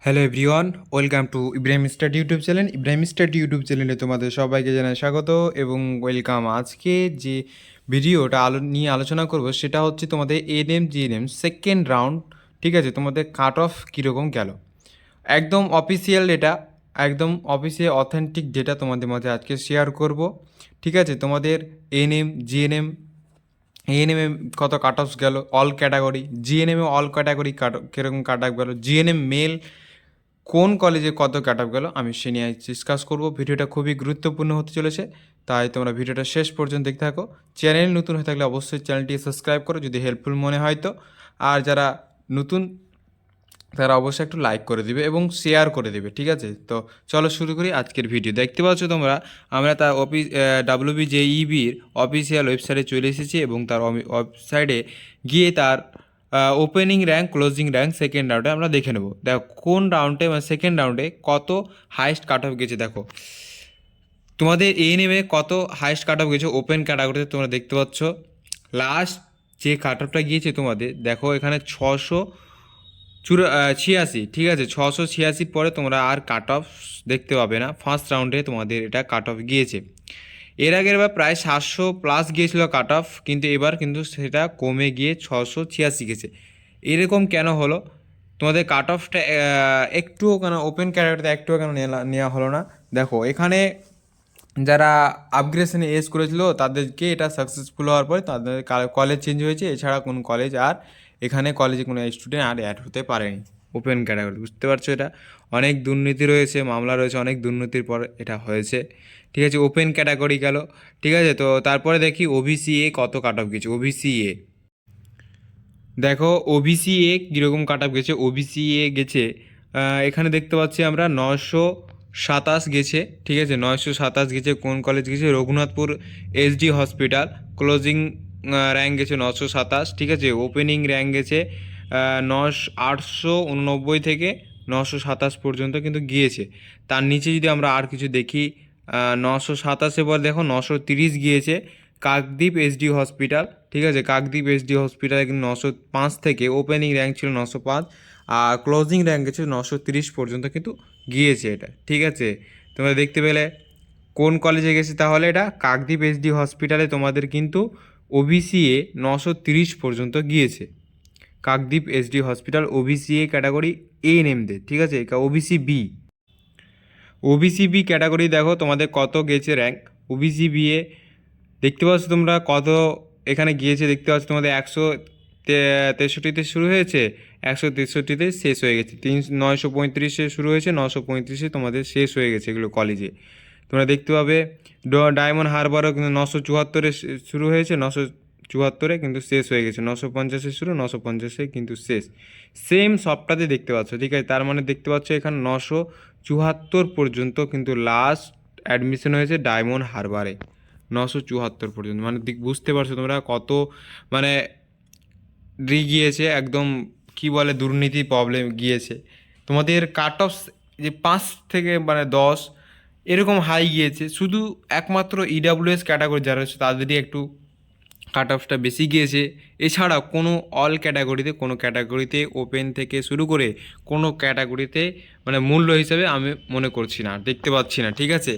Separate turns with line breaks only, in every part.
Hello everyone, welcome to Ibrahim study YouTube channel. Ibrahim study YouTube চ্যানেলে তোমাদের সবাইকে জানাই স্বাগত এবং ওয়েলকাম। আজকে যে ভিডিওটা নিয়ে আলোচনা করব সেটা হচ্ছে তোমাদের এনএম জিএনএম সেকেন্ড রাউন্ড। ঠিক আছে, তোমাদের কাট অফ কীরকম গেল, একদম অফিসিয়াল ডেটা, একদম অফিসিয়াল অথেন্টিক ডেটা তোমাদের মধ্যে আজকে শেয়ার করব। ঠিক আছে, তোমাদের এনএম জিএনএম, এএনএমে কত কাট অফ গেল অল ক্যাটাগরি, জিএনএমে অল ক্যাটাগরি কীরকম কাট অফ গেল, জিএনএম মেল কোন কলেজে কত কাট অফ গেল আমি সে নিয়ে ডিসকাস করবো। ভিডিওটা খুবই গুরুত্বপূর্ণ হতে চলেছে, তাই তোমরা ভিডিওটা শেষ পর্যন্ত দেখতে থাকো। চ্যানেল নতুন হয়ে থাকলে অবশ্যই চ্যানেলটি সাবস্ক্রাইব করো যদি হেল্পফুল মনে হয় তো, আর যারা নতুন তারা অবশ্যই একটু লাইক করে দিবে এবং শেয়ার করে দেবে। ঠিক আছে, তো চলো শুরু করি আজকের ভিডিও। দেখতে পাচ্ছ তোমরা, আমরা তার WBJEBর অফিসিয়াল ওয়েবসাইটে চলে এসেছি এবং তার ওয়েবসাইটে গিয়ে তার opening rank, closing rank second রাউন্ডে আমরা দেখে নেবো। দেখো কোন রাউন্ডে মানে সেকেন্ড রাউন্ডে কত হাইস্ট কাট অফ গেছে। দেখো তোমাদের এএনএমে কত হাইস্ট কাট অফ গেছে ওপেন ক্যাটাগরিতে তোমরা দেখতে পাচ্ছ। লাস্ট যে কাট অফটা গিয়েছে তোমাদের, দেখো এখানে 686। ঠিক আছে, 686 পরে তোমরা আর কাট অফ দেখতে পাবে না। ফার্স্ট রাউন্ডে তোমাদের এটা কাট অফ গিয়েছে। এর আগের বার প্রায় 700+ গিয়েছিল কাট অফ, কিন্তু এবার কিন্তু সেটা কমে গিয়ে 686 গেছে। এরকম কেন হলো? তোমাদের কাট অফটা একটুও কেন ওপেন ক্যাটাগরিতে একটুও কেন নেওয়া হলো না? দেখো এখানে যারা আপগ্রেডেশনে এস করেছিল তাদেরকে এটা সাকসেসফুল হওয়ার পরে তাদের কলেজ চেঞ্জ হয়েছে, এছাড়া কোন কলেজ আর এখানে কলেজে কোনো স্টুডেন্ট আর অ্যাড হতে পারেনি ওপেন ক্যাটাগরি। বুঝতে পারছো, এটা অনেক দুর্নীতি রয়েছে, মামলা রয়েছে, অনেক দুর্নীতির পর এটা হয়েছে। ঠিক আছে, ওপেন ক্যাটাগরি গেল। ঠিক আছে, তো তারপরে দেখি ওবিসি এ কত কাট অফ গেছে। ওবিসি এ দেখো, ওবিসি এ কীরকম কাট অফ গেছে। ওবিসি এ গেছে এখানে দেখতে পাচ্ছি আমরা 927 গেছে। ঠিক আছে, 927 গেছে। কোন কলেজ গেছে? Raghunathpur SD hospital. Closing rank গেছে 927। ঠিক আছে, ওপেনিং র্যাঙ্ক গেছে 889 থেকে 927 পর্যন্ত কিন্তু গিয়েছে। তার নিচে যদি আমরা আর কিছু দেখি, 927 পর দেখো 930 গিয়েছে কাকদ্বীপ এসডি হসপিটাল। ঠিক আছে, কাকদ্বীপ এসডি হসপিটালে কিন্তু 905 থেকে ওপেনিং র্যাঙ্ক ছিল 905, আর ক্লোজিং র্যাঙ্ক গেছে 930 পর্যন্ত কিন্তু গিয়েছে এটা। ঠিক আছে, তোমরা দেখতে পেলে কোন কলেজে গেছে তাহলে এটা কাকদ্বীপ এসডি হসপিটালে তোমাদের কিন্তু ওবিসি এ 930 পর্যন্ত গিয়েছে। Kakdwip SD hospital OBC A category এ নেমদের। ঠিক আছে, ওবিসি বি ক্যাটাগরি দেখো তোমাদের কত গেছে র্যাঙ্ক। ওবিসি বি এ দেখতে পাচ্ছ তোমরা কত এখানে গিয়েছে। দেখতে পাচ্ছ তোমাদের 163 শুরু হয়েছে, 163 শেষ হয়ে গেছে। 935 শুরু হয়েছে, 935 তোমাদের শেষ হয়ে গেছে এগুলো কলেজে। তোমরা দেখতে পাবে ডায়মন্ড হারবারও কিন্তু 974 শুরু হয়েছে, 974 কিন্তু শেষ হয়ে গেছে। 950 শুরু, 950 কিন্তু শেষ। সেম সবটাতে দেখতে পাচ্ছ। ঠিক আছে, তার মানে দেখতে পাচ্ছ এখানে 974 পর্যন্ত কিন্তু লাস্ট অ্যাডমিশন হয়েছে ডায়মন্ড হারবারে। 974 পর্যন্ত মানে বুঝতে পারছো তোমরা কত মানে গিয়েছে, একদম কি বলে দুর্নীতি প্রবলেম গিয়েছে। তোমাদের কাট অফ যে 5 থেকে মানে 10 এরকম হাই গিয়েছে, শুধু একমাত্র ইডাব্লিউএস ক্যাটাগরি যারা হচ্ছে তাদেরই একটু কাট অফটা বেশি গিয়েছে। এছাড়া কোনো অল ক্যাটাগরিতে, কোনো ক্যাটাগরিতে ওপেন থেকে শুরু করে কোনো ক্যাটাগরিতে মানে মূল্য হিসাবে আমি মনে করছি না, দেখতে পাচ্ছি না। ঠিক আছে,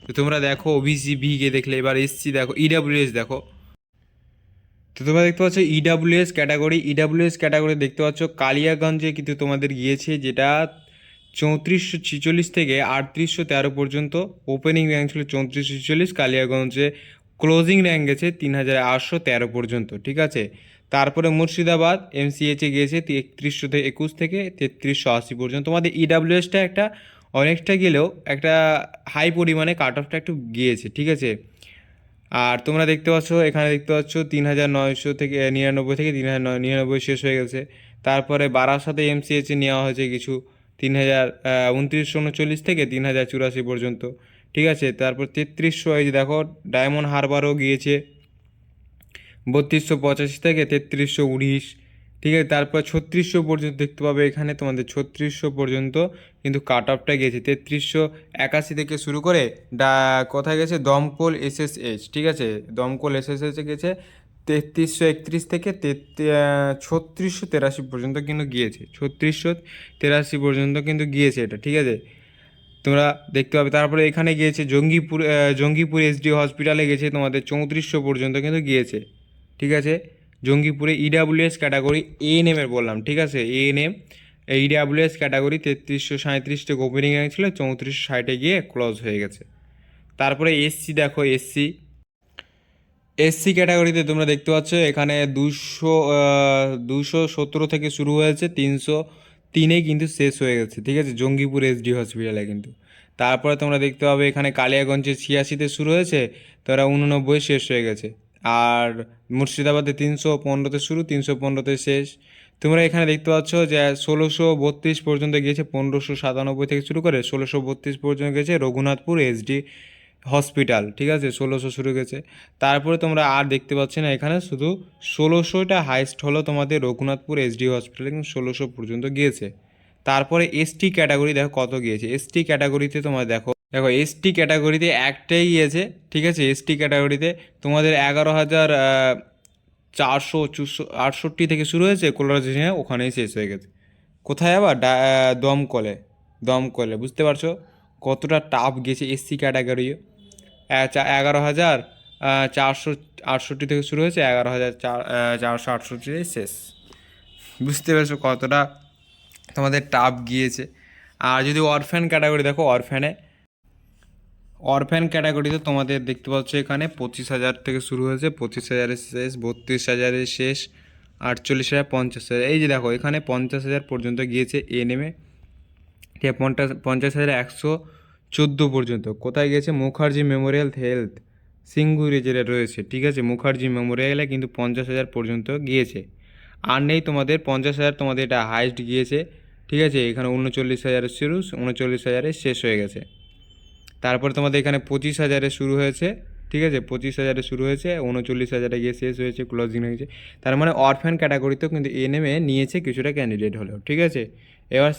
তো তোমরা দেখো ওবিসি বিকে দেখলে, এবার এসসি দেখো, ইডাব্লিউএস দেখো। তো তোমরা দেখতে পাচ্ছ ইডাব্লিউএস ক্যাটাগরি দেখতে পাচ্ছ কালিয়াগঞ্জে কিন্তু তোমাদের গিয়েছে, যেটা 3446 থেকে 3813 পর্যন্ত ওপেনিং র্যাঙ্ক ছিল 3446। কালিয়াগঞ্জে ক্লোজিং র্যাঙ্ক গেছে 3813 পর্যন্ত। ঠিক আছে, তারপরে মুর্শিদাবাদ এমসিএচে গিয়েছে 3121 থেকে 3380 পর্যন্ত। তোমাদের ইডাব্লিউএসটা একটা অনেকটা গেলেও একটা হাই পরিমাণে কাট অফটা একটু গিয়েছে। ঠিক আছে, আর তোমরা দেখতে পাচ্ছ এখানে দেখতে পাচ্ছ 3900 থেকে 99 থেকে 3099 শেষ হয়ে গেছে। তারপরে বারাসাতে এমসিএচে নেওয়া হয়েছে কিছু 2939 থেকে 3084 পর্যন্ত। ঠিক আছে, তারপর 3300 এই যে দেখো ডায়মন্ড হারবারও গিয়েছে 3285 থেকে 3319। ঠিক আছে, তারপর 3600 পর্যন্ত দেখতে পাবে এখানে তোমাদের 3600 পর্যন্ত কিন্তু কাট অফটা গেছে। 3381 থেকে শুরু করে কোথায় গেছে দমকল এসএসএইচ। ঠিক আছে, দমকল এসএসএইচে গেছে 3331 থেকে 3683 পর্যন্ত কিন্তু গিয়েছে, 3683 পর্যন্ত কিন্তু গিয়েছে এটা, ঠিক আছে, তোমরা দেখতে পাবে। তারপরে এখানে গিয়েছে জঙ্গিপুর এসডি হসপিটালে গেছে তোমাদের 3400 পর্যন্ত কিন্তু গিয়েছে, ঠিক আছে। জঙ্গিপুরে ইডাব্লিউএস ক্যাটাগরি এএনএমের বললাম, ঠিক আছে, ANM EWS category 3337 opening rank ছিল, 3460 গিয়ে ক্লোজ হয়ে গেছে। তারপরে এসসি দেখো, এসসি ক্যাটাগরিতে তোমরা দেখতে পাচ্ছ এখানে 217 থেকে শুরু হয়েছে, 303 কিন্তু শেষ হয়ে গেছে, ঠিক আছে, জঙ্গিপুর এসডি হসপিটালে কিন্তু। তারপরে তোমরা দেখতে পাবে এখানে কালিয়াগঞ্জে 86-তে শুরু হয়েছে, তারা 89 শেষ হয়ে গেছে। আর মুর্শিদাবাদে 315-তে শুরু, 315-তে শেষ। তোমরা এখানে দেখতে পাচ্ছ যে 1632 পর্যন্ত গিয়েছে, 1597 থেকে শুরু করে 1632 পর্যন্ত গেছে রঘুনাথপুর এসডি হসপিটাল, ঠিক আছে, 1600 শুরু গেছে। তারপরে তোমরা আর দেখতে পাচ্ছ না এখানে, শুধু 1600টা হাইস্ট হলো তোমাদের রঘুনাথপুর এসডি হসপিটালে, কিন্তু 1600 পর্যন্ত গিয়েছে। তারপরে এসটি ক্যাটাগরি দেখো কত গিয়েছে, এসটি ক্যাটাগরিতে তোমার দেখো দেখো এসটি ক্যাটাগরিতে একটাই গিয়েছে, ঠিক আছে, এসটি ক্যাটাগরিতে তোমাদের 11,468 থেকে শুরু হয়েছে, কোলারাজিনে ওখানেই শেষ হয়ে গেছে। কোথায় আবার দমকলে, দমকলে, বুঝতে পারছো কতটা টাফ গেছে এসসি ক্যাটাগরিও। 11,468 থেকে শুরু হয়েছে, 11,468 শেষ, বুঝতে পেরেছো কতটা তোমাদের টাফ গিয়েছে। আর যদি অরফ্যান ক্যাটাগরি দেখো, অরফ্যান ক্যাটাগরিতে তোমাদের দেখতে পাচ্ছ এখানে 25,000 থেকে শুরু হয়েছে, 25,000-এর শেষ, 32,000-এর শেষ, 48,000, 50,000, এই যে দেখো এখানে 50,000 পর্যন্ত গিয়েছে এএনএমে, ঠিক আছে, 50,114 পর্যন্ত। কোথায় গেছে? মুখার্জি মেমোরিয়াল হেলথ সিঙ্গুরে যেটা রয়েছে, ঠিক আছে, মুখার্জি মেমোরিয়ালে কিন্তু 50,000 পর্যন্ত গিয়েছে। আর নেই তোমাদের 50,000, তোমাদের এটা হাইস্ট গিয়েছে, ঠিক আছে, এখানে 39,000-এর শুরু, 39,000-এ শেষ হয়ে গেছে। তারপর তোমাদের এখানে 25,000-এ শুরু হয়েছে, ঠিক আছে, 25,000-এ শুরু হয়েছে, 39,000-এ গিয়ে শেষ হয়েছে, ক্লোজিং হয়েছে। তার মানে অরফ্যান ক্যাটাগরিতেও কিন্তু এএনএমে নিয়েছে কিছুটা ক্যান্ডিডেট হলেও, ঠিক আছে। এবার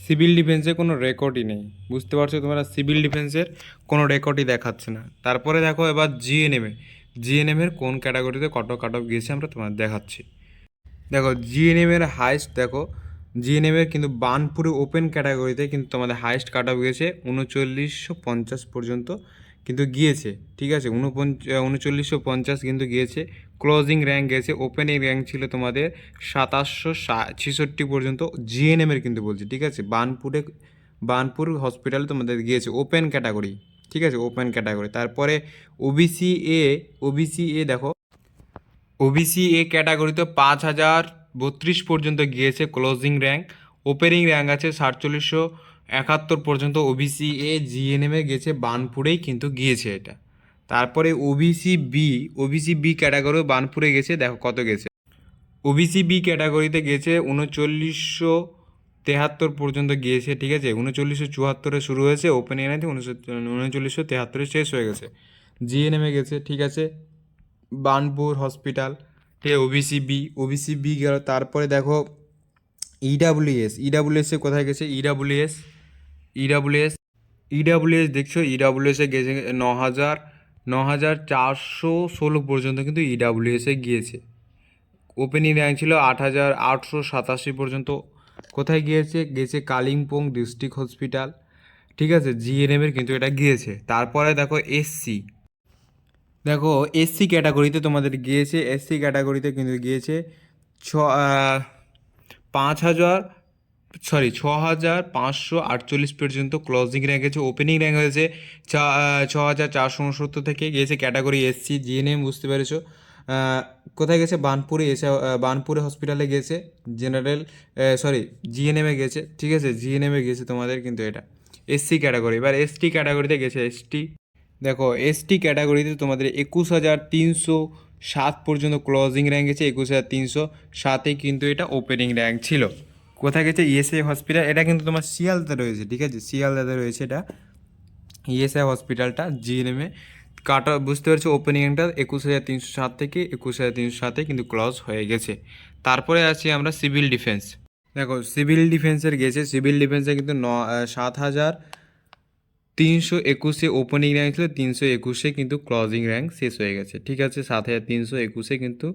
সিভিল ডিফেন্সে কোনো রেকর্ডই নেই, বুঝতে পারছো তোমরা, সিভিল ডিফেন্সের কোনো রেকর্ডই দেখাচ্ছে না। তারপরে দেখো এবার জিএনএমের কোন ক্যাটাগরিতে কত কাট অফ গিয়েছে আমরা তোমার দেখাচ্ছি। দেখো জিএনএমের হাইস্ট দেখো, জিএনএমের কিন্তু বার্নপুরে ওপেন ক্যাটাগরিতে কিন্তু তোমাদের হাইস্ট কাট অফ গিয়েছে 3950 পর্যন্ত কিন্তু গিয়েছে, ঠিক আছে, 3950 কিন্তু গিয়েছে। ক্লোজিং র্যাঙ্ক গেছে, ওপেনিং র্যাঙ্ক ছিল তোমাদের 2766 পর্যন্ত জিএনএমের কিন্তু বলছি, ঠিক আছে, বার্নপুর হসপিটালে তোমাদের গিয়েছে ওপেন ক্যাটাগরি, ঠিক আছে, ওপেন ক্যাটাগরি। তারপরে ওবিসি এ দেখো, ওবিসি এ ক্যাটাগরিতে 5,032 পর্যন্ত গিয়েছে ক্লোজিং র্যাঙ্ক, ওপেনিং র্যাঙ্ক আছে 4771 পর্যন্ত। ওবিসি এ জিএনএমে গেছে, বার্নপুরেই কিন্তু গিয়েছে এটা। তারপরে ওবিসি বি ক্যাটাগরিও বার্নপুরে গেছে, দেখো কত গেছে। ওবিসি বি ক্যাটাগরিতে গেছে 3973 পর্যন্ত গিয়েছে, ঠিক আছে, 3974-এ শুরু হয়েছে, ওপেনিং র্যাঙ্ক 3973 শেষ হয়ে গেছে। জিএনএমে গেছে, ঠিক আছে, বার্নপুর হসপিটাল, ঠিক আছে, ওবিসি বি গেল। তারপরে দেখো ইডাব্লিউএসে কোথায় গেছে? ইডাব্লিউএস দেখছো, ইডাব্লিউএসে গেছে 9,416 পর্যন্ত কিন্তু ইডাব্লিউএসে গিয়েছে। ওপেনিং র্যাঙ্ক ছিল 8,887 পর্যন্ত। কোথায় গেছে কালিম্পং ডিস্ট্রিক্ট হসপিটাল, ঠিক আছে, জিএনএমের কিন্তু এটা গিয়েছে। তারপরে দেখো এসসি ক্যাটাগরিতে তোমাদের গিয়েছে, এসসি ক্যাটাগরিতে কিন্তু গিয়েছে 6,548 পর্যন্ত ক্লোজিং র্যাঙ্ক গেছে। ওপেনিং র্যাঙ্ক হয়েছে 6,469 থেকে গিয়েছে ক্যাটাগরি এসসি জিএনএম, বুঝতে পেরেছো। কোথায় গেছে? বার্নপুরে হসপিটালে গেছে, জিএনএমে গেছে, ঠিক আছে, জিএনএমে গেছে তোমাদের কিন্তু এটা এসসি ক্যাটাগরি। এবার এসটি ক্যাটাগরিতে গেছে, দেখো এসটি ক্যাটাগরিতে তোমাদের 21,307 পর্যন্ত ক্লোজিং র্যাঙ্ক গেছে, 21,307-এ কিন্তু এটা ওপেনিং র্যাঙ্ক ছিল। কোথায় গেছে? ইএসআই হসপিটাল, এটা কিন্তু তোমার শিয়ালদাতে রয়েছে, ঠিক আছে, শিয়ালদাতে রয়েছে এটা ইএসআই হসপিটালটা জিএনএমে। কাটা বুঝতে পারছো, ওপেনিং র্যাঙ্কটা 21,307 থেকে 21,307-এ কিন্তু ক্লোজ হয়ে গেছে। তারপরে আছি আমরা সিভিল ডিফেন্স। দেখো সিভিল ডিফেন্সের গেছে, সিভিল ডিফেন্সে কিন্তু 7,000 321 ওপেনিং র্যাঙ্ক ছিল, 321 কিন্তু ক্লোজিং র্যাঙ্ক শেষ হয়ে গেছে। ঠিক আছে, 7321 কিন্তু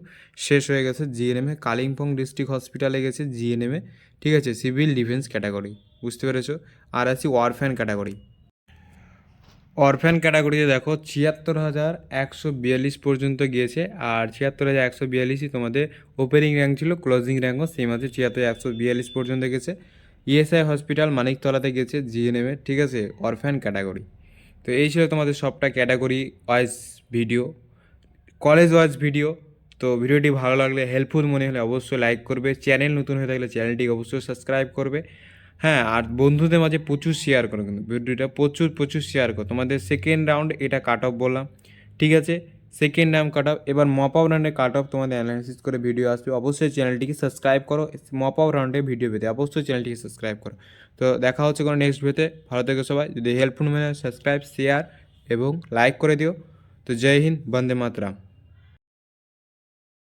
শেষ হয়ে গেছে জিএনএমে। কালিম্পং ডিস্ট্রিক্ট হসপিটালে গেছে জিএনএমে। ঠিক আছে, সিভিল ডিফেন্স ক্যাটাগরি, বুঝতে পেরেছো। আর আছি অরফ্যান ক্যাটাগরি। অরফ্যান ক্যাটাগরিতে দেখো 76,142 পর্যন্ত গিয়েছে, আর 76,142ই তোমাদের ওপেনিং র্যাঙ্ক ছিল, ক্লোজিং র্যাঙ্কও সেম আছে 76,142 পর্যন্ত গেছে। ইএসআই হসপিটাল মানিকতলাতে গেছে জিএনএমে। ঠিক আছে, অরফ্যান ক্যাটাগরি। তো এই ছিল তোমাদের সবটা category wise video, college wise video. তো ভিডিওটি ভালো লাগলে, হেল্পফুল মনে হলে অবশ্যই লাইক করবে, চ্যানেল নতুন হয়ে থাকলে চ্যানেলটিকে অবশ্যই সাবস্ক্রাইব করবে। হ্যাঁ, আর বন্ধুদের মাঝে প্রচুর শেয়ার করো, কিন্তু ভিডিওটা প্রচুর শেয়ার করো। তোমাদের সেকেন্ড রাউন্ড এটা কাট অফ বললাম, ঠিক আছে, সেকেন্ড রাউন্ড কাট অফ। এবার মপ আপ রাউন্ডে কাট অফ তোমাদের অ্যানালাইসিস করে ভিডিও আসবে, অবশ্যই চ্যানেলটিকে সাবস্ক্রাইব করো। মপ আপ রাউন্ডে ভিডিও পেতে অবশ্যই চ্যানেলটিকে সাবস্ক্রাইব করো। তো দেখা হচ্ছে কোনো নেক্সট ভিডিওতে। ভালো থেকো সবাই, যদি হেল্পফুল মনে হয় সাবস্ক্রাইব, শেয়ার এবং লাইক করে দিও। তো জয় হিন্দ, বন্দে মাতরম।